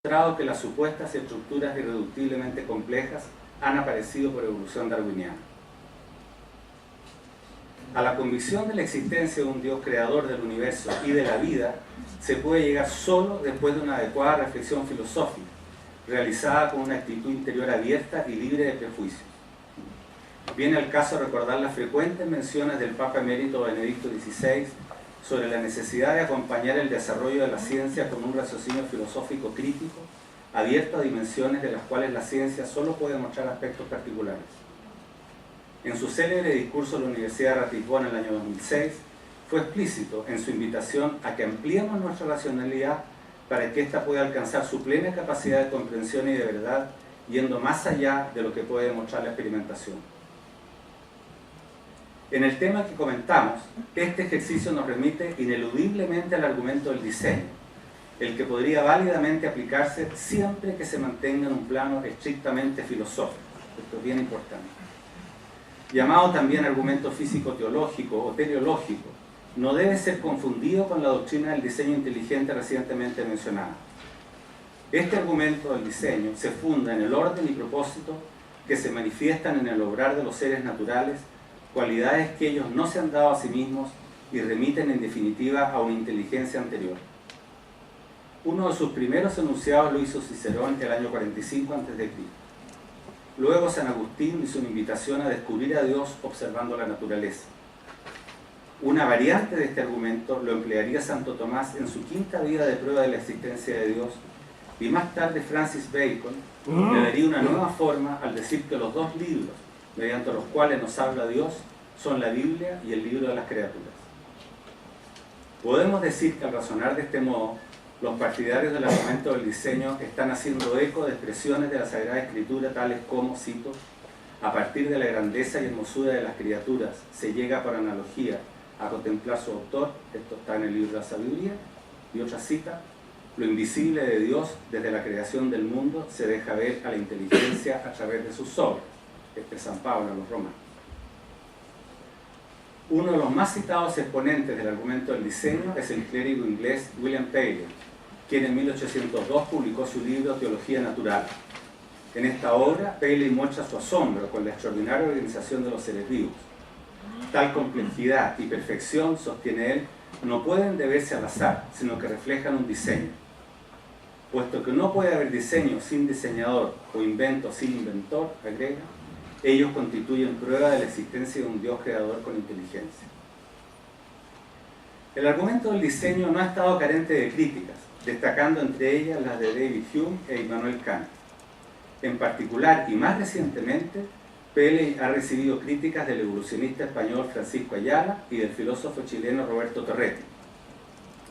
demostrado que las supuestas estructuras irreductiblemente complejas han aparecido por evolución darwiniana. A la convicción de la existencia de un Dios creador del universo y de la vida se puede llegar solo después de una adecuada reflexión filosófica, realizada con una actitud interior abierta y libre de prejuicios. Viene al caso recordar las frecuentes menciones del Papa Emérito Benedicto XVI sobre la necesidad de acompañar el desarrollo de la ciencia con un raciocinio filosófico crítico, abierto a dimensiones de las cuales la ciencia solo puede mostrar aspectos particulares. En su célebre discurso en la Universidad de Ratisbona en el año 2006, fue explícito en su invitación a que ampliemos nuestra racionalidad para que ésta pueda alcanzar su plena capacidad de comprensión y de verdad, yendo más allá de lo que puede demostrar la experimentación. En el tema que comentamos, este ejercicio nos remite ineludiblemente al argumento del diseño, el que podría válidamente aplicarse siempre que se mantenga en un plano estrictamente filosófico. Esto es bien importante. Llamado también argumento físico-teológico o teleológico, no debe ser confundido con la doctrina del diseño inteligente recientemente mencionada. Este argumento del diseño se funda en el orden y propósito que se manifiestan en el obrar de los seres naturales, cualidades que ellos no se han dado a sí mismos y remiten en definitiva a una inteligencia anterior. Uno de sus primeros enunciados lo hizo Cicerón el año 45 a.C. Luego San Agustín hizo una invitación a descubrir a Dios observando la naturaleza. Una variante de este argumento lo emplearía Santo Tomás en su quinta vida de prueba de la existencia de Dios, y más tarde Francis Bacon le daría una nueva forma al decir que los dos libros mediante los cuales nos habla Dios son la Biblia y el libro de las criaturas. Podemos decir que al razonar de este modo, los partidarios del argumento del diseño están haciendo eco de expresiones de la Sagrada Escritura tales como, cito, a partir de la grandeza y hermosura de las criaturas se llega por analogía a contemplar su autor, esto está en el libro de la Sabiduría, y otra cita, lo invisible de Dios desde la creación del mundo se deja ver a la inteligencia a través de sus obras. Este es San Pablo a los romanos. Uno de los más citados exponentes del argumento del diseño es el clérigo inglés William Paley, quien en 1802 publicó su libro Teología Natural. En esta obra, Paley muestra su asombro con la extraordinaria organización de los seres vivos. Tal complejidad y perfección, sostiene él, no pueden deberse al azar, sino que reflejan un diseño. Puesto que no puede haber diseño sin diseñador o invento sin inventor, agrega, ellos constituyen prueba de la existencia de un Dios creador con inteligencia. El argumento del diseño no ha estado carente de críticas, destacando entre ellas las de David Hume e Immanuel Kant. En particular, y más recientemente, Paley ha recibido críticas del evolucionista español Francisco Ayala y del filósofo chileno Roberto Torretti,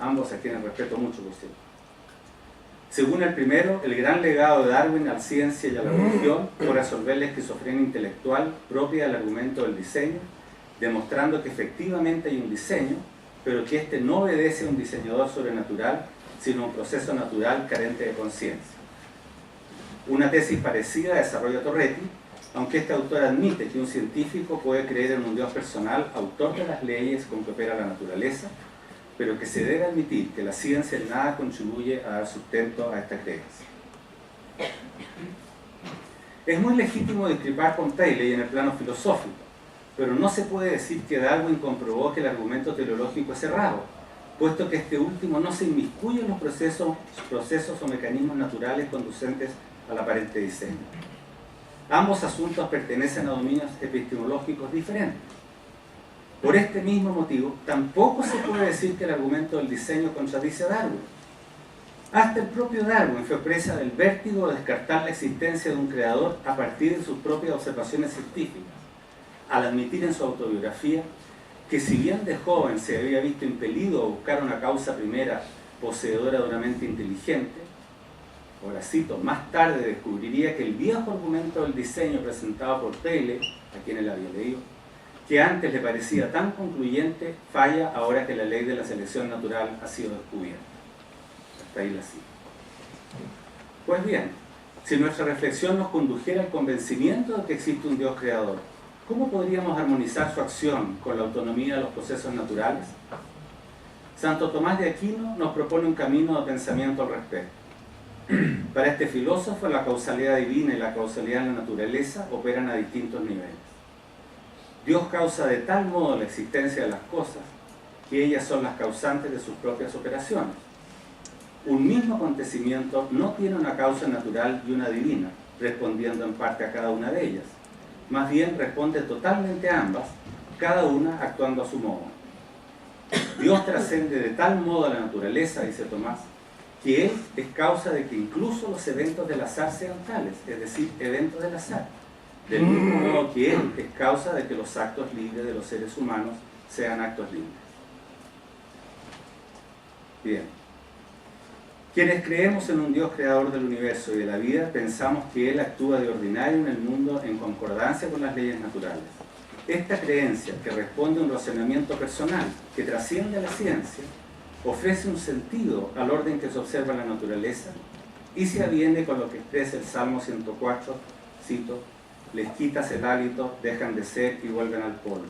ambos a quienes respeto mucho, por cierto. Según el primero, el gran legado de Darwin a la ciencia y a la religión fue resolver la esquizofrenia intelectual propia del argumento del diseño, demostrando que efectivamente hay un diseño, pero que éste no obedece a un diseñador sobrenatural, sino a un proceso natural carente de conciencia. Una tesis parecida desarrolla Torretti, aunque este autor admite que un científico puede creer en un Dios personal, autor de las leyes con que opera la naturaleza, pero que se debe admitir que la ciencia en nada contribuye a dar sustento a esta creencia. Es muy legítimo discrepar con Paley en el plano filosófico, pero no se puede decir que Darwin comprobó que el argumento teleológico es errado, puesto que este último no se inmiscuye en los procesos o mecanismos naturales conducentes al aparente diseño. Ambos asuntos pertenecen a dominios epistemológicos diferentes. Por este mismo motivo, tampoco se puede decir que el argumento del diseño contradice a Darwin. Hasta el propio Darwin fue presa del vértigo de descartar la existencia de un creador a partir de sus propias observaciones científicas, al admitir en su autobiografía que si bien de joven se había visto impelido a buscar una causa primera poseedora de una mente inteligente, ahora cito, más tarde descubriría que el viejo argumento del diseño presentado por Paley, a quien él había leído, que antes le parecía tan concluyente, falla ahora que la ley de la selección natural ha sido descubierta. Hasta ahí la cita. Pues bien, si nuestra reflexión nos condujera al convencimiento de que existe un Dios creador, ¿cómo podríamos armonizar su acción con la autonomía de los procesos naturales? Santo Tomás de Aquino nos propone un camino de pensamiento al respecto. Para este filósofo, la causalidad divina y la causalidad en la naturaleza operan a distintos niveles. Dios causa de tal modo la existencia de las cosas que ellas son las causantes de sus propias operaciones. Un mismo acontecimiento no tiene una causa natural y una divina, respondiendo en parte a cada una de ellas. Más bien responde totalmente a ambas, cada una actuando a su modo. Dios trascende de tal modo a la naturaleza, dice Tomás, que Él es causa de que incluso los eventos del azar sean tales, es decir, eventos del azar. Del mismo modo que Él es causa de que los actos libres de los seres humanos sean actos libres. Bien. Quienes creemos en un Dios creador del universo y de la vida, pensamos que Él actúa de ordinario en el mundo en concordancia con las leyes naturales. Esta creencia, que responde a un razonamiento personal que trasciende a la ciencia, ofrece un sentido al orden que se observa en la naturaleza y se aviene con lo que expresa el Salmo 104, cito: les quitas el hálito, dejan de ser y vuelven al polvo.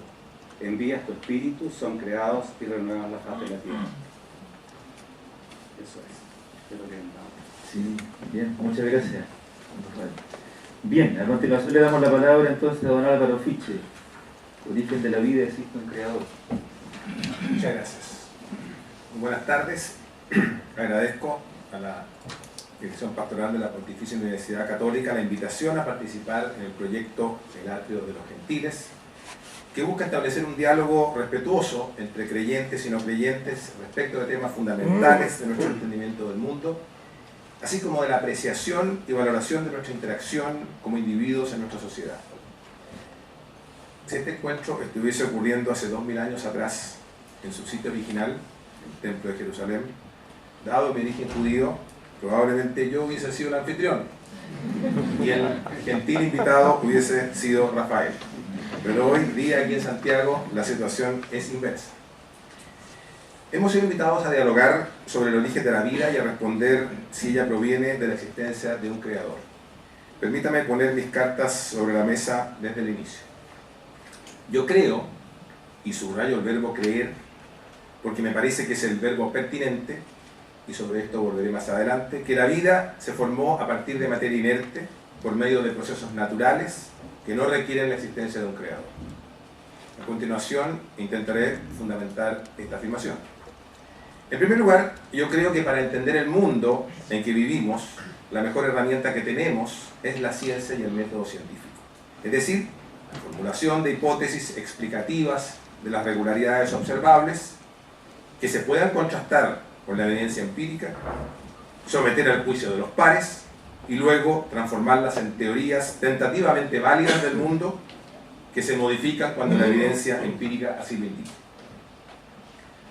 Envías tu espíritu, son creados y renuevan la faz de la tierra. Eso es. Sí, bien, muchas gracias. Bien, a continuación le damos la palabra entonces a don Álvaro Fichte, Origen de la vida existe un creador. Muchas gracias. Buenas tardes. Agradezco a la Dirección Pastoral de la Pontificia Universidad Católica la invitación a participar en el proyecto El Atrio de los Gentiles, que busca establecer un diálogo respetuoso entre creyentes y no creyentes respecto de temas fundamentales de nuestro entendimiento del mundo, así como de la apreciación y valoración de nuestra interacción como individuos en nuestra sociedad. Si este encuentro estuviese ocurriendo hace 2000 años atrás, en su sitio original, el Templo de Jerusalén, dado mi origen judío, probablemente yo hubiese sido el anfitrión y el gentil invitado hubiese sido Rafael. Pero hoy día aquí en Santiago la situación es inversa. Hemos sido invitados a dialogar sobre el origen de la vida y a responder si ella proviene de la existencia de un creador. Permítame poner mis cartas sobre la mesa desde el inicio. Yo creo, y subrayo el verbo creer, porque me parece que es el verbo pertinente, y sobre esto volveré más adelante, que la vida se formó a partir de materia inerte por medio de procesos naturales que no requieren la existencia de un creador. A continuación, intentaré fundamentar esta afirmación. En primer lugar, yo creo que para entender el mundo en que vivimos, la mejor herramienta que tenemos es la ciencia y el método científico. Es decir, la formulación de hipótesis explicativas de las regularidades observables que se puedan contrastar con la evidencia empírica, someter al juicio de los pares y luego transformarlas en teorías tentativamente válidas del mundo que se modifican cuando la evidencia empírica así lo indica.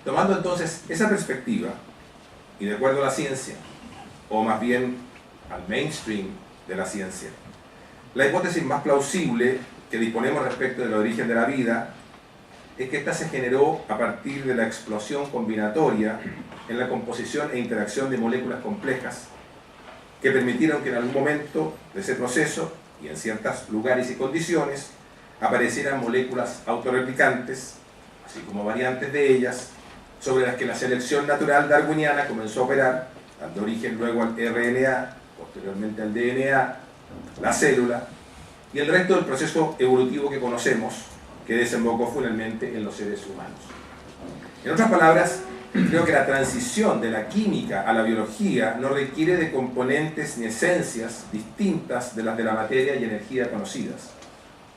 Tomando entonces esa perspectiva, y de acuerdo a la ciencia, o más bien al mainstream de la ciencia, la hipótesis más plausible que disponemos respecto del origen de la vida es que ésta se generó a partir de la explosión combinatoria en la composición e interacción de moléculas complejas que permitieron que en algún momento de ese proceso y en ciertos lugares y condiciones aparecieran moléculas autorreplicantes, así como variantes de ellas, sobre las que la selección natural darwiniana comenzó a operar, dando origen luego al RNA, posteriormente al DNA, la célula y el resto del proceso evolutivo que conocemos, que desembocó finalmente en los seres humanos. En otras palabras, creo que la transición de la química a la biología no requiere de componentes ni esencias distintas de las de la materia y energía conocidas,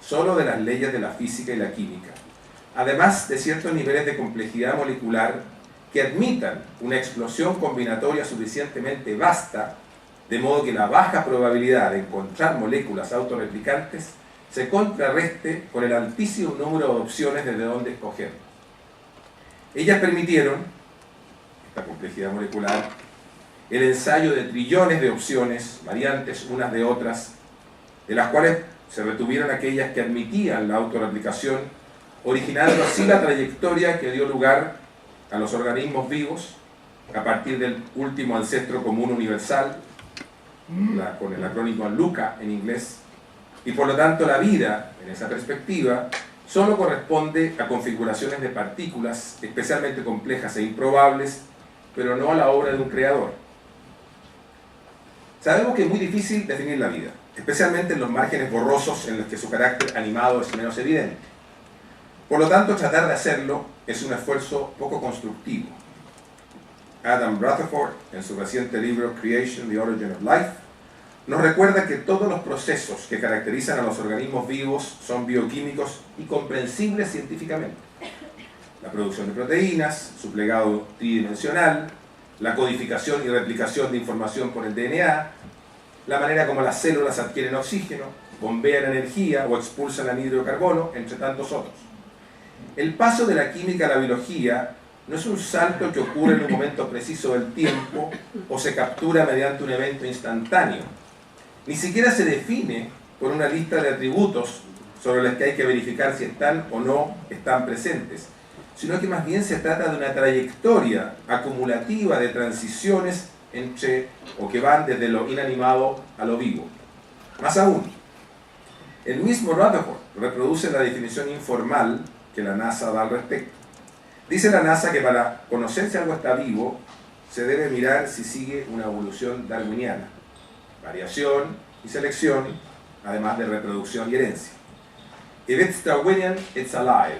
solo de las leyes de la física y la química, además de ciertos niveles de complejidad molecular que admitan una explosión combinatoria suficientemente vasta, de modo que la baja probabilidad de encontrar moléculas autorreplicantes se contrarreste con el altísimo número de opciones desde donde escoger. Ellas permitieron, esta complejidad molecular, el ensayo de trillones de opciones, variantes unas de otras, de las cuales se retuvieron aquellas que admitían la autorreplicación, originando así la trayectoria que dio lugar a los organismos vivos a partir del último ancestro común universal, con el acrónimo LUCA en inglés, y por lo tanto la vida, en esa perspectiva, solo corresponde a configuraciones de partículas especialmente complejas e improbables, pero no a la obra de un creador. Sabemos que es muy difícil definir la vida, especialmente en los márgenes borrosos en los que su carácter animado es menos evidente. Por lo tanto, tratar de hacerlo es un esfuerzo poco constructivo. Adam Rutherford, en su reciente libro Creation, The Origin of Life, nos recuerda que todos los procesos que caracterizan a los organismos vivos son bioquímicos y comprensibles científicamente. La producción de proteínas, su plegado tridimensional, la codificación y replicación de información por el DNA, la manera como las células adquieren oxígeno, bombean energía o expulsan anhídrido de carbono, entre tantos otros. El paso de la química a la biología no es un salto que ocurre en un momento preciso del tiempo o se captura mediante un evento instantáneo. Ni siquiera se define por una lista de atributos sobre los que hay que verificar si están o no están presentes, sino que más bien se trata de una trayectoria acumulativa de transiciones o que van desde lo inanimado a lo vivo. Más aún, el mismo Rutherford reproduce la definición informal que la NASA da al respecto. Dice la NASA que para conocer si algo está vivo, se debe mirar si sigue una evolución darwiniana, variación y selección, además de reproducción y herencia. If it's Darwinian, it's alive.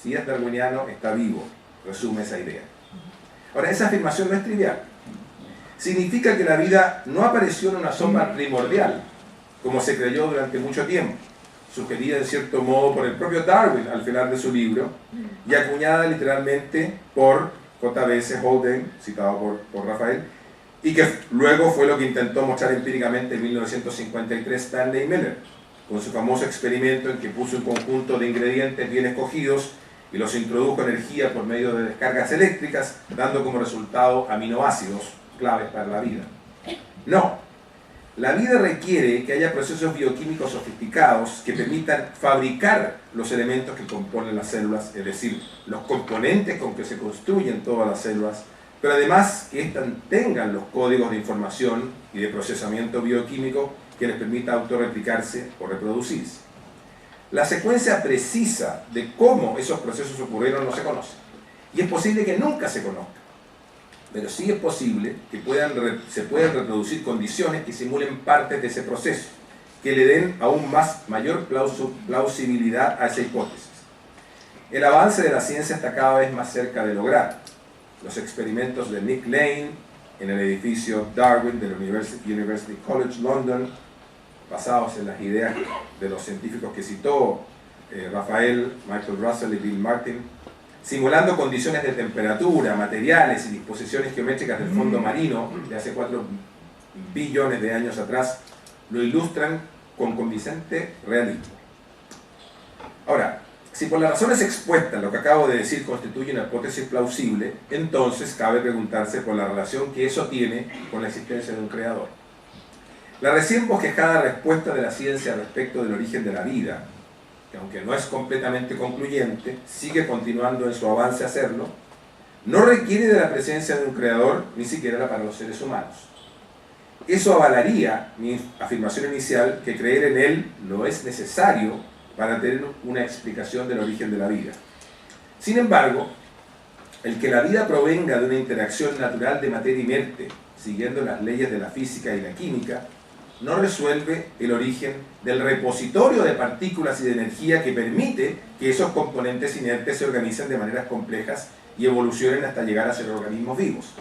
Si es darwiniano, está vivo, resume esa idea. Ahora, esa afirmación no es trivial. Significa que la vida no apareció en una sopa primordial, como se creyó durante mucho tiempo, sugerida en cierto modo por el propio Darwin al final de su libro, y acuñada literalmente por J.B.S. Holden, citado por Rafael, y que luego fue lo que intentó mostrar empíricamente en 1953 Stanley Miller, con su famoso experimento en que puso un conjunto de ingredientes bien escogidos y los introdujo energía por medio de descargas eléctricas, dando como resultado aminoácidos claves para la vida. No, la vida requiere que haya procesos bioquímicos sofisticados que permitan fabricar los elementos que componen las células, es decir, los componentes con que se construyen todas las células, pero además que éstas tengan los códigos de información y de procesamiento bioquímico que les permita autorreplicarse o reproducirse. La secuencia precisa de cómo esos procesos ocurrieron no se conoce, y es posible que nunca se conozca, pero sí es posible que se puedan reproducir condiciones que simulen partes de ese proceso, que le den aún mayor plausibilidad a esa hipótesis. El avance de la ciencia está cada vez más cerca de lograr. Los experimentos de Nick Lane en el edificio Darwin del University College London, basados en las ideas de los científicos que citó Rafael, Michael Russell y Bill Martin, simulando condiciones de temperatura, materiales y disposiciones geométricas del fondo marino de hace 4 billones de años atrás, lo ilustran con convincente realismo. Ahora, si por las razones expuestas lo que acabo de decir constituye una hipótesis plausible, entonces cabe preguntarse por la relación que eso tiene con la existencia de un creador. La recién bosquejada respuesta de la ciencia respecto del origen de la vida, que aunque no es completamente concluyente, sigue continuando en su avance a hacerlo, no requiere de la presencia de un creador, ni siquiera para los seres humanos. Eso avalaría mi afirmación inicial que creer en él no es necesario para tener una explicación del origen de la vida. Sin embargo, el que la vida provenga de una interacción natural de materia inerte, siguiendo las leyes de la física y la química, no resuelve el origen del repositorio de partículas y de energía que permite que esos componentes inertes se organicen de maneras complejas y evolucionen hasta llegar a ser organismos vivos.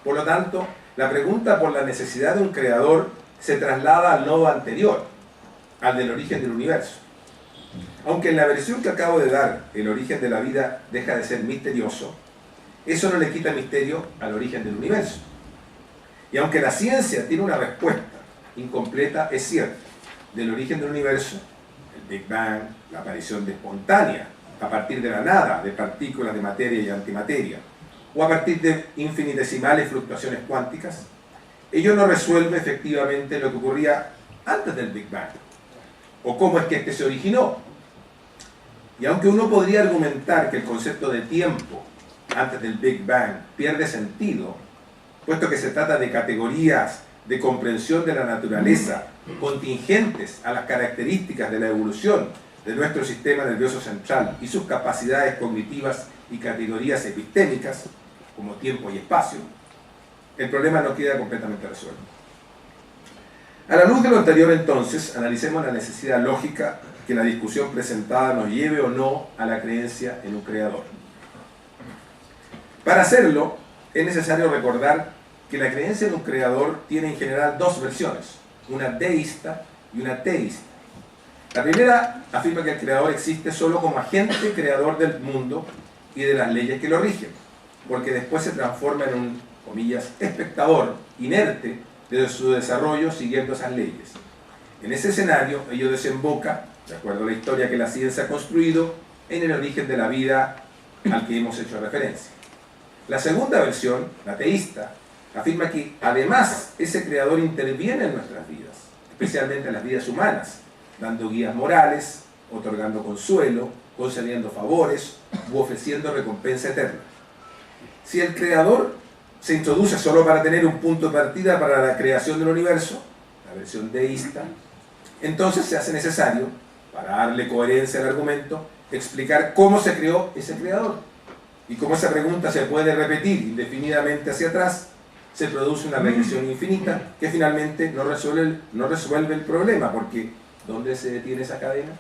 Por lo tanto, la pregunta por la necesidad de un creador se traslada al nodo anterior, al del origen del universo. Aunque en la versión que acabo de dar, el origen de la vida deja de ser misterioso, eso no le quita misterio al origen del universo. Y aunque la ciencia tiene una respuesta incompleta, es cierto, del origen del universo, el Big Bang, la aparición de espontánea, a partir de la nada, de partículas de materia y antimateria, o a partir de infinitesimales fluctuaciones cuánticas, ello no resuelve efectivamente lo que ocurría antes del Big Bang, o cómo es que este se originó. Y aunque uno podría argumentar que el concepto de tiempo antes del Big Bang pierde sentido, puesto que se trata de categorías de comprensión de la naturaleza contingentes a las características de la evolución de nuestro sistema nervioso central y sus capacidades cognitivas y categorías epistémicas, como tiempo y espacio, el problema no queda completamente resuelto. A la luz de lo anterior, entonces, analicemos la necesidad lógica que la discusión presentada nos lleve o no a la creencia en un creador. Para hacerlo, es necesario recordar que la creencia en un creador tiene en general dos versiones, una deísta y una teísta. La primera afirma que el creador existe solo como agente creador del mundo y de las leyes que lo rigen, porque después se transforma en un, comillas, espectador inerte de su desarrollo siguiendo esas leyes. En ese escenario, ello desemboca, de acuerdo a la historia que la ciencia ha construido, en el origen de la vida al que hemos hecho referencia. La segunda versión, la teísta, afirma que además ese creador interviene en nuestras vidas, especialmente en las vidas humanas, dando guías morales, otorgando consuelo, concediendo favores u ofreciendo recompensa eterna. Si el creador se introduce solo para tener un punto de partida para la creación del universo, la versión deísta, entonces se hace necesario, para darle coherencia al argumento, explicar cómo se creó ese creador y cómo esa pregunta se puede repetir indefinidamente hacia atrás. Se produce una regresión infinita que finalmente no resuelve el problema, porque ¿dónde se detiene esa cadena?